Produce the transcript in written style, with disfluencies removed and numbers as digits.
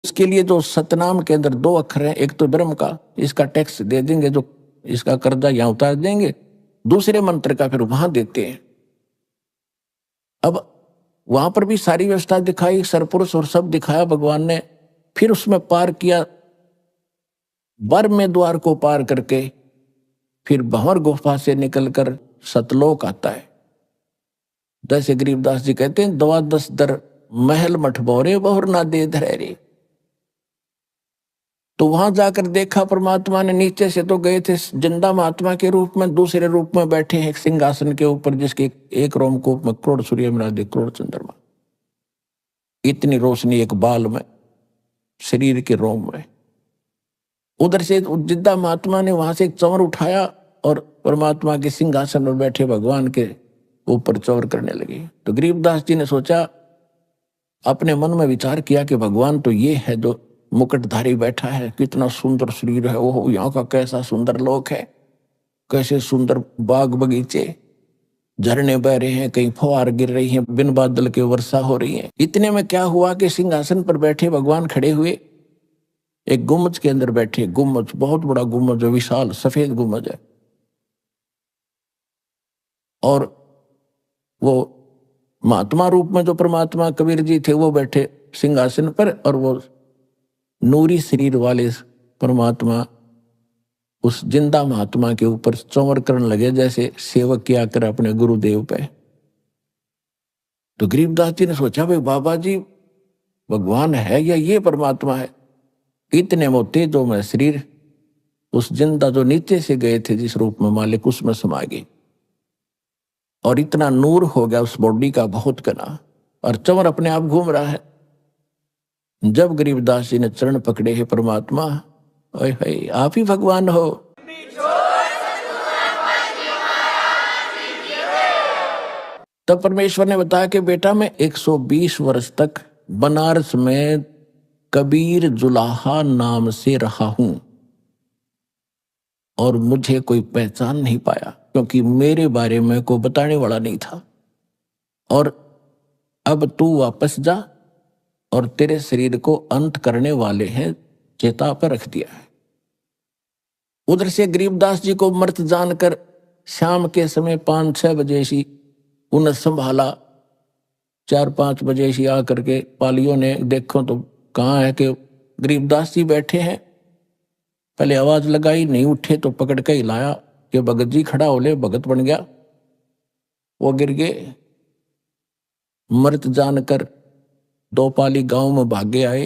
उसके लिए जो सतनाम के अंदर 2 अक्षर हैं, एक तो ब्रह्म का, इसका टैक्स दे देंगे, जो इसका कर्जा यहां उतार देंगे, दूसरे मंत्र का फिर वहां देते हैं। अब वहां पर भी सारी व्यवस्था दिखाई, सरपुरुष और सब दिखाया भगवान ने। फिर उसमें पार किया, वर में द्वार को पार करके फिर भंवर गुफा से निकलकर सतलोक आता है। जैसे गरीबदास जी कहते हैं, 10 दर महल मठ बोरे बहुर ना दे धरे। तो वहां जाकर देखा परमात्मा ने, नीचे से तो गए थे जिंदा महात्मा के रूप में, दूसरे रूप में बैठे हैं एक सिंहासन के ऊपर, जिसके एक रोमकूप में करोड़ सूर्य मिला दे, करोड़ चंद्रमा, इतनी रोशनी एक बाल में, शरीर के रोम में। उधर से जिंदा महात्मा ने वहां से एक चंवर उठाया और परमात्मा के सिंहासन पर बैठे भगवान के ऊपर चौर करने लगे। तो गरीबदास जी ने सोचा, अपने मन में विचार किया कि भगवान तो ये है जो मुकुटधारी बैठा है, कितना सुंदर शरीर है, वो यहाँ का कैसा सुंदर लोक है, कैसे सुंदर बाग बगीचे, झरने बह रहे हैं, कहीं फुहार गिर रही हैं, बिन बादल के वर्षा हो रही है। इतने में क्या हुआ कि सिंहासन पर बैठे भगवान खड़े हुए, एक गुम्बज के अंदर बैठे, गुम्बज बहुत बड़ा गुम्बज है, विशाल सफेद गुम्बज है, और वो महात्मा रूप में जो परमात्मा कबीर जी थे वो बैठे सिंहासन पर, और वो नूरी शरीर वाले परमात्मा उस जिंदा महात्मा के ऊपर चौवर करने लगे, जैसे सेवक किया कर अपने गुरुदेव पे। तो गरीबदास जी ने सोचा, भाई बाबा जी भगवान है या ये परमात्मा है? इतने में तेजो में शरीर उस जिंदा जो नीचे से गए थे जिस रूप में मालिक, उसमें समा गई, और इतना नूर हो गया उस बॉडी का, बहुत घना, और चंवर अपने आप घूम रहा है। जब गरीबदास जी ने चरण पकड़े, है परमात्मा, ओए हाय आप ही भगवान हो। तब परमेश्वर ने बताया कि बेटा मैं 120 वर्ष तक बनारस में कबीर जुलाहा नाम से रहा हूं, और मुझे कोई पहचान नहीं पाया, क्योंकि मेरे बारे में कोई बताने वाला नहीं था। और अब तू वापस जा, और तेरे शरीर को अंत करने वाले हैं, चेता पर रख दिया है। उधर से गरीबदास जी को मृत जानकर शाम के समय 5-6 बजे सी उन्हें संभाला, 4-5 बजे सी आकर के पालियों ने देखो तो कहाँ है कि गरीबदास जी बैठे हैं। पहले आवाज लगाई, नहीं उठे तो पकड़ के हिलाया कि भगत जी खड़ा हो ले, भगत बन गया। वो गिर गए, मृत जानकर 2 पाली गांव में भागे आए।